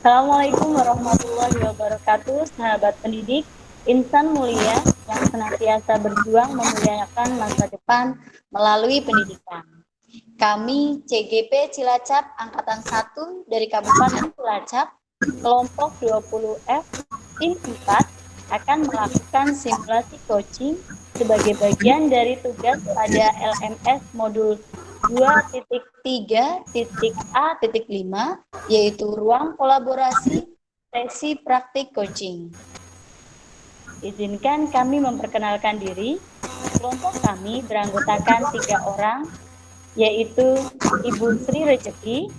Assalamualaikum warahmatullahi wabarakatuh, sahabat pendidik, insan mulia yang senantiasa berjuang memuliakan masa depan melalui pendidikan. Kami CGP Cilacap Angkatan 1 dari Kabupaten Cilacap, kelompok 20F, tim 4, akan melakukan simulasi coaching sebagai bagian dari tugas pada LMS modul 2.3.A.5, yaitu ruang kolaborasi sesi praktik coaching. Izinkan kami memperkenalkan diri. Kelompok kami beranggotakan 3 orang, yaitu Ibu Sri Rejeki,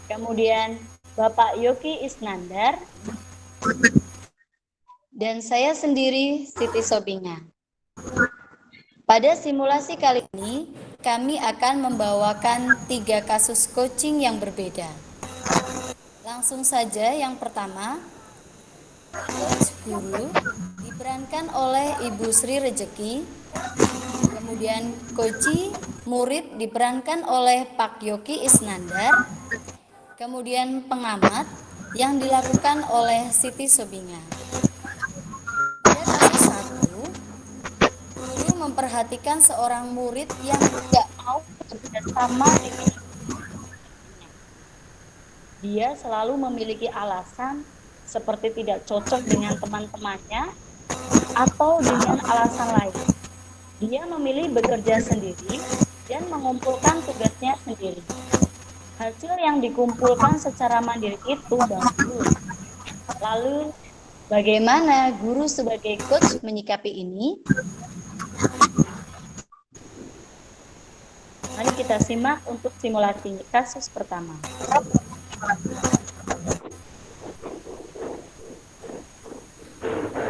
kemudian Bapak Yogi Isnandar, dan saya sendiri Siti Sobinga. Pada simulasi kali ini, kami akan membawakan 3 kasus coaching yang berbeda. Langsung saja yang pertama, coach guru diperankan oleh Ibu Sri Rejeki, kemudian coach murid diperankan oleh Pak Yogi Isnandar, kemudian pengamat yang dilakukan oleh Siti Sobinga. Pada kasus 1, guru memperhatikan seorang murid yang tidak mau bekerjasama dengan dia selalu memiliki alasan seperti tidak cocok dengan teman-temannya atau dengan alasan lain. Dia memilih bekerja sendiri dan mengumpulkan tugasnya sendiri. Hasil yang dikumpulkan secara mandiri itu bagus. Lalu bagaimana guru sebagai coach menyikapi ini? Mari kita simak untuk simulasi kasus pertama.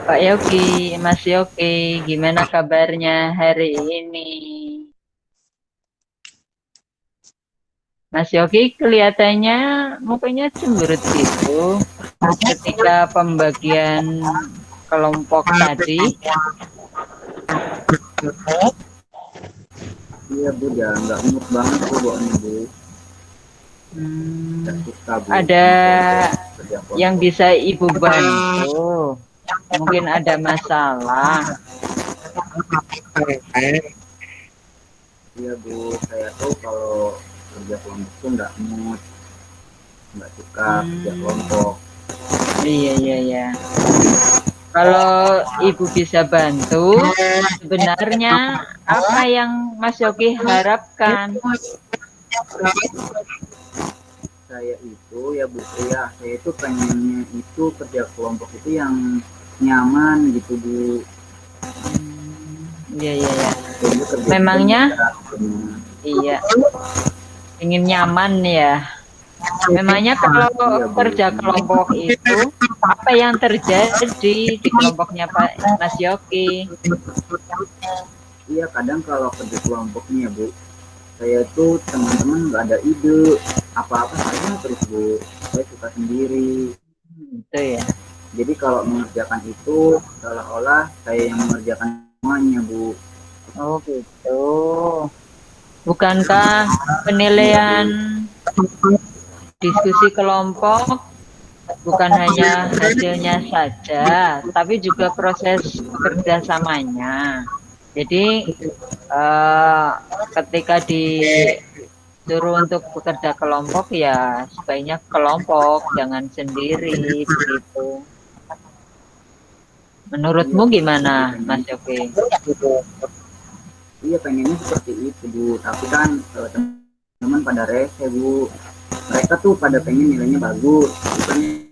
Pak Yogi, Mas Yogi, gimana kabarnya hari ini? Mas Yogi kelihatannya mukanya cemberut gitu ketika pembagian kelompok tadi. Iya Bu, ya nggak mood banget Bu bawaannya Bu. Ada yang bisa Ibu bantu? Mungkin ada masalah. Iya Bu, saya tuh kalau kerja kelompok tuh nggak mood, nggak suka kerja kelompok. Iya. Kalau Ibu bisa bantu, sebenarnya apa yang Mas Yogi harapkan? Saya itu ya Bu, saya itu pengennya itu kerja kelompok itu yang nyaman gitu Bu. Iya. Memangnya? Iya. Ingin nyaman ya. Memangnya kalau kerja kelompok itu apa yang terjadi di kelompoknya Pak Mas Yogi? Iya, kadang kalau kerja kelompoknya Bu, saya tuh teman-teman nggak ada ide apa-apa, saya terus Bu, saya suka sendiri. Itu ya. Jadi kalau mengerjakan itu seolah-olah saya yang mengerjakan semuanya Bu. Oh gitu. Bukankah penilaian diskusi kelompok bukan hanya hasilnya saja, tapi juga proses kerjasamanya. Jadi ketika disuruh untuk bekerja kelompok ya sebaiknya kelompok, jangan sendiri begitu. Menurutmu gimana, Mas Yogi? Iya, pengennya seperti itu Bu, tapi kan teman-teman pada rese Bu. Mereka tuh pada pengen nilainya bagus, bukannya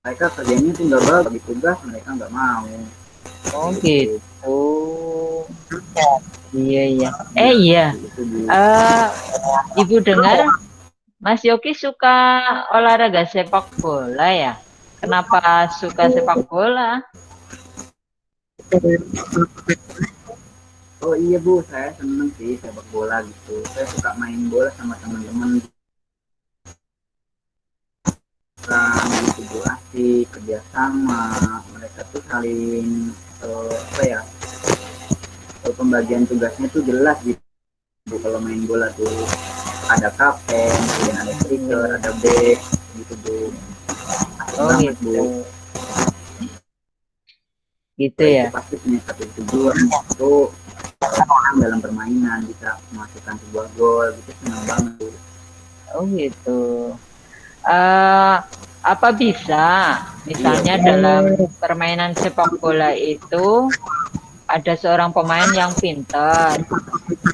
mereka kerjanya tuh nggak bagus, bagi tugas mereka nggak mau. Oh gitu. Iya. Iya. Ibu dengar Mas Yogi suka olahraga sepak bola ya? Kenapa suka sepak bola? Oh iya Bu, saya seneng sih sepak bola gitu. Saya suka main bola sama teman-teman. Gitu Bu, asik, kerjasama. Mereka tuh saling pembagian tugasnya tuh jelas gitu Bu kalau main bola tuh. ada kapten, kemudian ada striker, ada back gitu Bu. Asik Oh banget gitu. Bu. Gitu Bola ya. itu pasti punya satu tujuan, itu orang dalam permainan bisa memasukkan sebuah gol gitu, senang banget Bu. Oh gitu. Eh, apa bisa misalnya dalam permainan sepak bola itu ada seorang pemain yang pintar,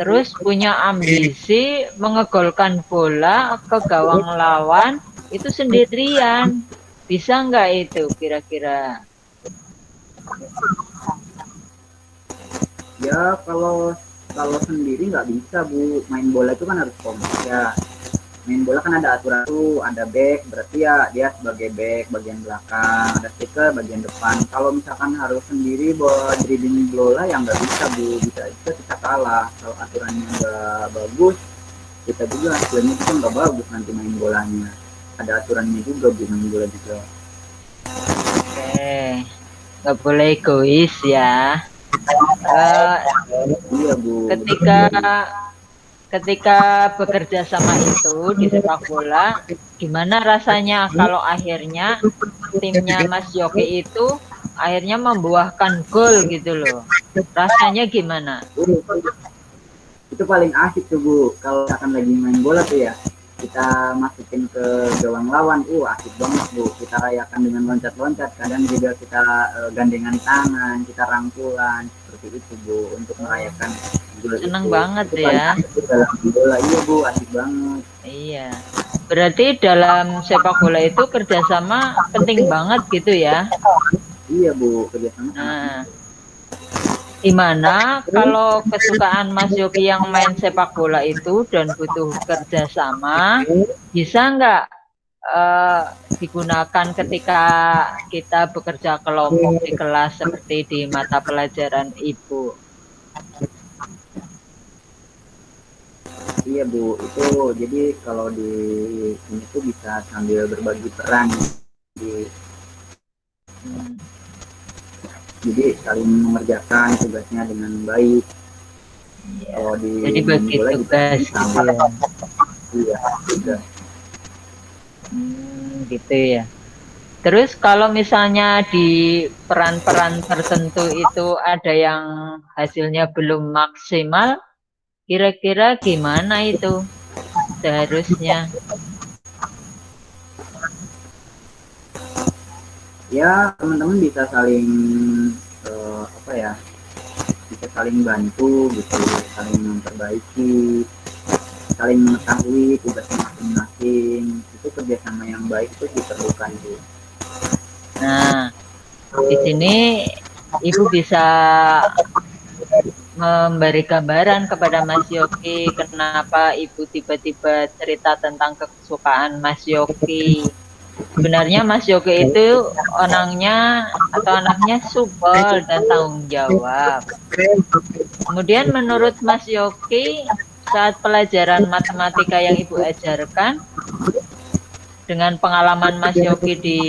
terus punya ambisi mengegolkan bola ke gawang lawan itu sendirian. Bisa nggak itu kira-kira? Ya kalau sendiri nggak bisa Bu, main bola itu kan harus kompak ya. Main bola kan ada aturan tuh, ada back, berarti ya dia sebagai back bagian belakang, ada striker bagian depan. Kalau misalkan harus sendiri buat dribbling bola yang nggak bisa Bu, bisa kita kalah. Kalau aturannya nggak bagus, kita juga hasilnya itu nggak bagus nanti main bolanya. Ada aturannya juga Bu, main bola juga. Oke, nggak boleh egois ya. Eh, Iya Bu. ketika bekerja sama itu di sepak bola, gimana rasanya kalau akhirnya timnya Mas Yogi itu akhirnya membuahkan gol gitu loh. Rasanya gimana? Itu paling asik tuh Bu, kalau akan lagi main bola tuh ya, kita masukin ke gawang lawan, asik banget Bu. Kita rayakan dengan loncat-loncat, kadang juga kita gandengan tangan, kita rangkulan seperti itu Bu, untuk merayakan gol itu. Seneng banget Itu ya. paling asik dalam bola. Iya Bu, asik banget. Iya. Berarti dalam sepak bola itu kerjasama penting banget gitu ya. Iya Bu, kerjasama sangat Nah, gimana kalau kesukaan Mas Yogi yang main sepak bola itu dan butuh kerjasama, bisa nggak digunakan ketika kita bekerja kelompok di kelas seperti di mata pelajaran Ibu? Iya Bu, itu jadi kalau di sini tuh bisa sambil berbagi peran di jadi saling mengerjakan tugasnya dengan baik. Ya, Kalau di jadi bagi bola tugas juga gitu ya. iya juga. Gitu ya. Terus kalau misalnya di peran-peran tertentu itu ada yang hasilnya belum maksimal, kira-kira gimana itu seharusnya? Ya teman-teman bisa saling apa ya, bisa saling bantu gitu, saling memperbaiki, saling mengetahui tugasnya masing-masing. Itu kerjasama yang baik itu diperlukan Bu. Nah, di sini Ibu bisa memberi gambaran kepada Mas Yogi kenapa Ibu tiba-tiba cerita tentang kesukaan Mas Yogi. Sebenarnya Mas Yogi itu orangnya atau anaknya supel dan tanggung jawab. Kemudian menurut Mas Yogi, saat pelajaran matematika yang Ibu ajarkan, dengan pengalaman Mas Yogi di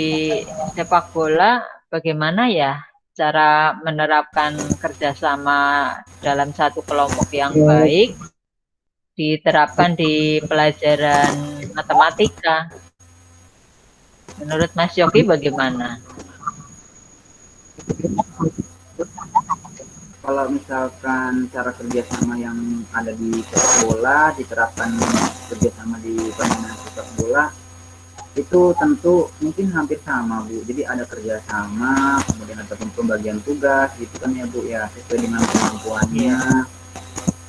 sepak bola, bagaimana ya cara menerapkan kerjasama dalam satu kelompok yang baik diterapkan di pelajaran matematika? Menurut Mas Yogi bagaimana? Kalau misalkan cara kerjasama yang ada di sepak bola diterapkan kerjasama di permainan sepak bola, itu tentu mungkin hampir sama Bu. Jadi ada kerjasama, kemudian ada pembagian tugas gitu kan ya Bu ya, sesuai dengan kemampuannya.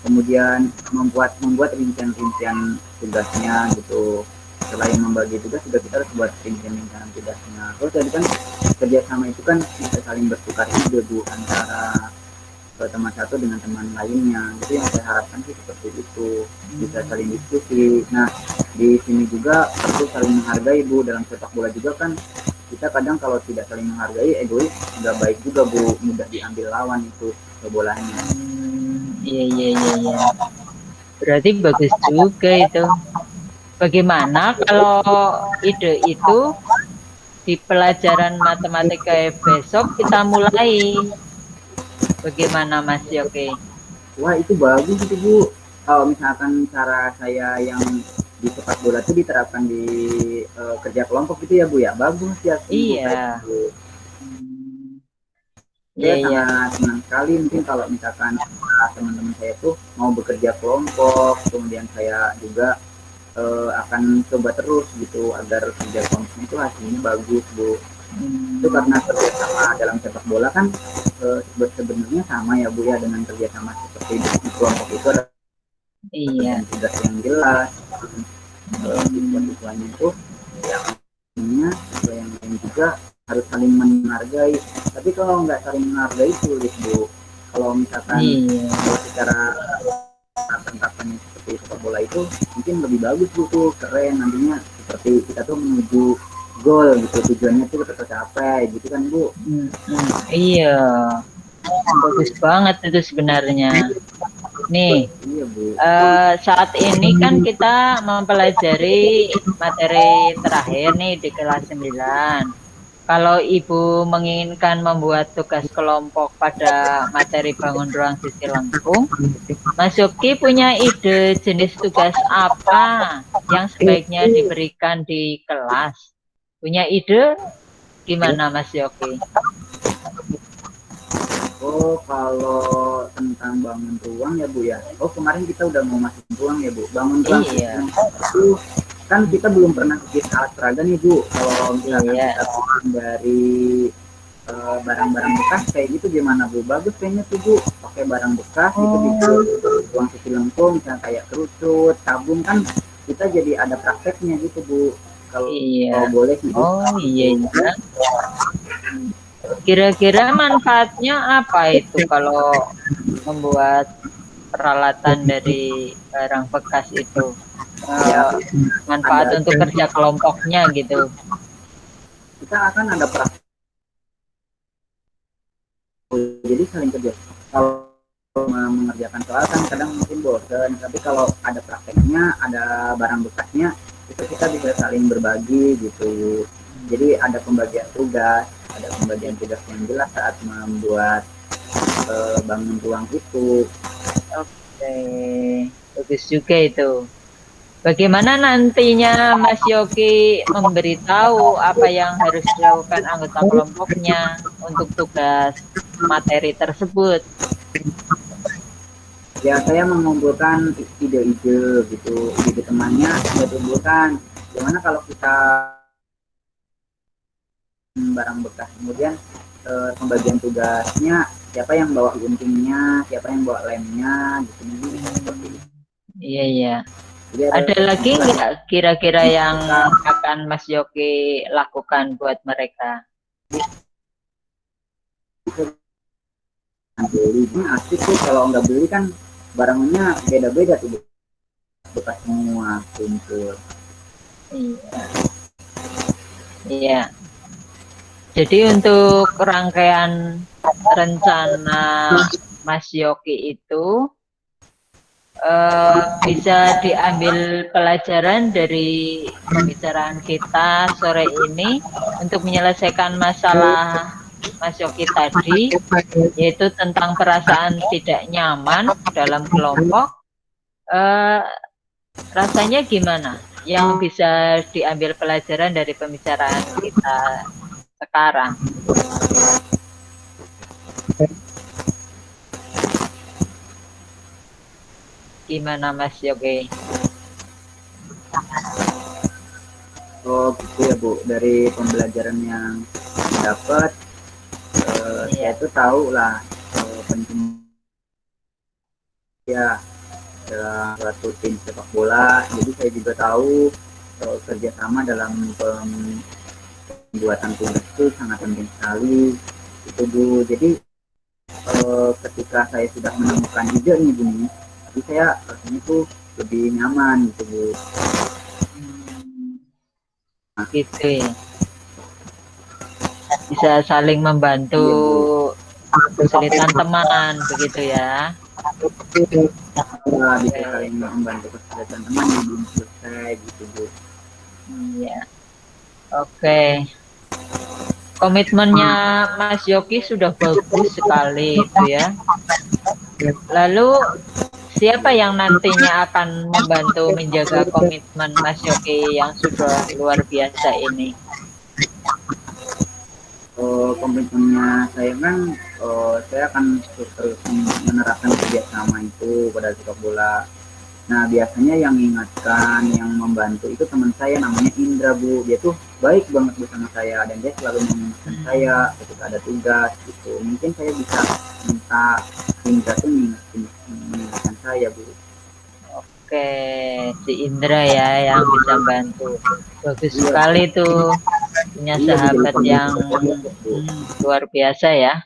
Kemudian membuat rincian-rincian tugasnya gitu. Selain membagi tugas juga kita harus buat rincian-rincian tugasnya. Terus jadi kan kerjasama itu kan bisa saling bertukar ide Bu, antara teman satu dengan teman lainnya. Itu yang saya harapkan sih seperti itu, bisa saling diskusi. Nah di sini juga perlu saling menghargai Bu. Dalam sepak bola juga kan kita kadang kalau tidak saling menghargai, egois, nggak baik juga Bu, mudah diambil lawan itu ke bolanya. Iya. Berarti bagus juga itu. Bagaimana kalau ide itu di pelajaran matematika besok kita mulai? Bagaimana Mas Yogi? Wah itu bagus itu Bu. kalau misalkan cara saya yang di sepak bola itu diterapkan di kerja kelompok itu ya Bu ya, bagus ya Bu kayak Iya. gitu. Iya, Saya iya. sangat senang sekali mungkin kalau misalkan teman-teman saya tuh mau bekerja kelompok, kemudian saya juga akan coba terus gitu agar kerja kelompok itu hasilnya bagus Bu. Itu karena kerjasama dalam sepak bola kan sebenarnya sama ya Bu ya dengan kerjasama seperti di kelompok itu ada Iya. tugas yang jelas, siswa-siswanya itu ya punya yang lain juga harus saling menghargai. Tapi kalau nggak saling menghargai sulit Bu. Kalau misalkan Iya. secara tangkapannya seperti sepak bola itu mungkin lebih bagus Bu tuh, keren nantinya seperti kita tuh menuju gol gitu, tujuannya tuh tercapai gitu kan Bu. Iya. Bagus banget itu sebenarnya. Nih, Iya Bu. saat ini kan kita mempelajari materi terakhir nih di kelas 9. Kalau Ibu menginginkan membuat tugas kelompok pada materi bangun ruang sisi lengkung, Mas Yogi punya ide jenis tugas apa yang sebaiknya diberikan di kelas? Punya ide gimana Mas Yogi? Oh, kalau tentang bangun ruang ya Bu ya. Oh, kemarin kita udah mau masuk ruang ya Bu. Bangun ruang Iya. itu kan kita belum pernah bikin alat peraga nih Bu. Kalau misalkan Iya. kita bikin dari barang-barang bekas kayak gitu gimana Bu? Bagus kayaknya tuh Bu. Pakai barang bekas itu di ruang sisi lengkung, misalnya kayak kerucut, tabung kan kita jadi ada prakteknya gitu Bu. Kalau Iya. boleh sih Bu. Oh iya. Kira-kira manfaatnya apa itu kalau membuat peralatan dari barang bekas itu? Manfaat untuk kerja kelompoknya gitu. Kita akan ada praktek. Jadi saling kerja. Kalau mengerjakan soal kan kadang mungkin bosan, tapi kalau ada prakteknya, ada barang bekasnya, itu kita bisa saling berbagi gitu. Jadi ada pembagian tugas yang jelas saat membuat bangun ruang itu. Oke, bagus juga itu. Bagaimana nantinya Mas Yogi memberitahu apa yang harus dilakukan anggota kelompoknya untuk tugas materi tersebut? Ya, saya mengumpulkan ide-ide gitu, ide temannya saya kumpulkan. Gimana kalau kita barang bekas, kemudian pembagian tugasnya siapa yang bawa guntingnya, siapa yang bawa lemnya gitu. Iya, iya. Jadi Ada lagi nggak kira-kira yang akan Mas Yogi lakukan buat mereka? Belinya asik tuh, kalau nggak beli kan barangnya beda-beda tuh bekas semua kumpul. Iya. Iya. Jadi untuk rangkaian rencana Mas Yogi itu bisa diambil pelajaran dari pembicaraan kita sore ini untuk menyelesaikan masalah Mas Yogi tadi, yaitu tentang perasaan tidak nyaman dalam kelompok. Rasanya gimana? Yang bisa diambil pelajaran dari pembicaraan kita sekarang? Gimana Mas Yogi? Oh gitu ya Bu, dari pembelajaran yang dapat saya tuh tahu lah penting ya dalam suatu tim sepak bola. Jadi saya juga tahu kerjasama dalam pembuatan tugas itu sangat penting sekali itu Bu. Jadi ketika saya sudah menemukan ide nih Bu, jadi saya rasanya tuh lebih nyaman gitu Bu. Gitu ya. Bisa saling membantu kesulitan teman begitu ya. Bisa saling membantu kesulitan teman yang belum selesai gitu Bu. Iya. Oke. Komitmennya Mas Yogi sudah bagus sekali itu ya. Lalu Siapa yang nantinya akan membantu menjaga komitmen Mas Yogi yang sudah luar biasa ini? Komitmennya saya kan, saya akan terus menerapkan kerjasama itu pada sepak bola. Nah, biasanya yang mengingatkan, yang membantu itu teman saya namanya Indra, Bu. Dia tuh baik banget bersama saya dan dia selalu mengingatkan saya ketika ada tugas gitu. Mungkin saya bisa minta Indra tuh mengingatkan saya, Bu. Oke, si Indra ya yang bisa bantu. Bagus sekali tuh punya Iya, Bu, jadi sahabat yang pemimpin, Bu. luar biasa ya.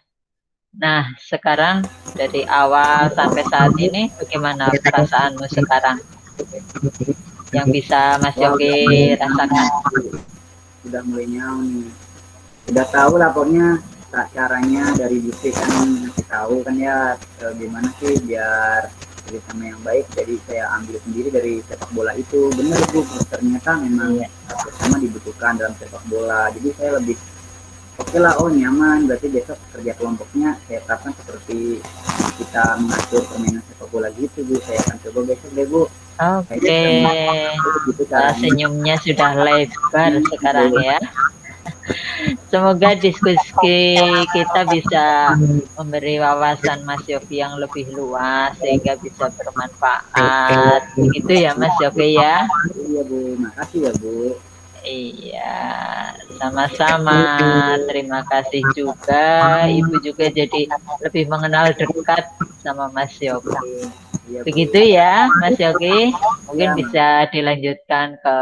Nah, sekarang dari awal sampai saat ini bagaimana perasaanmu sekarang yang bisa Mas Wah, Yogi rasakan? udah mulai nyaman nih. Udah tahu lah pokoknya caranya dari Jusri kan ngasih tahu kan ya, gimana sih biar sama yang baik. Jadi saya ambil sendiri dari sepak bola itu. Bener, Bu, ternyata memang bersama dibutuhkan dalam sepak bola. Jadi saya lebih oke lah, oh nyaman, berarti besok kerja kelompoknya saya terapkan seperti kita mengatur permainan sepak bola gitu, Bu. Saya akan coba besok deh, Bu. Oke, Gitu caranya. senyumnya sudah lebar sekarang ya. Semoga diskusi kita bisa memberi wawasan Mas Yogi yang lebih luas sehingga bisa bermanfaat. Begitu ya Mas Yogi ya. Iya, Bu, makasih ya, Bu. Iya, sama-sama. Terima kasih juga. Ibu juga jadi lebih mengenal dekat sama Mas Yogi. Iya, Bu. Begitu ya, Mas Yogi. Mungkin Ya, bisa dilanjutkan ke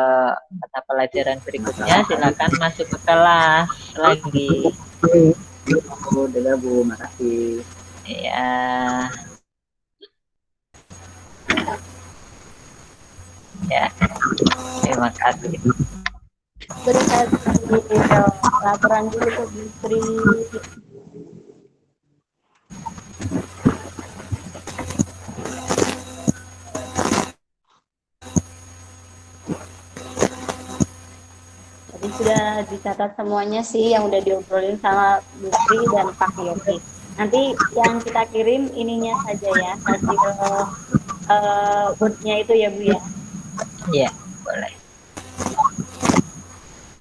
mata pelajaran berikutnya. Silakan masuk ke kelas lagi. Bu, dadah, Bu, makasih. Ya. Ya. Terima kasih. Terus saya kasih laporan dulu ke Bisri. Jadi sudah dicatat semuanya sih yang udah diobrolin sama Bisri dan Pak Yogi. Nanti yang kita kirim ininya saja ya, hasil wordnya itu ya Bu ya. Iya, boleh.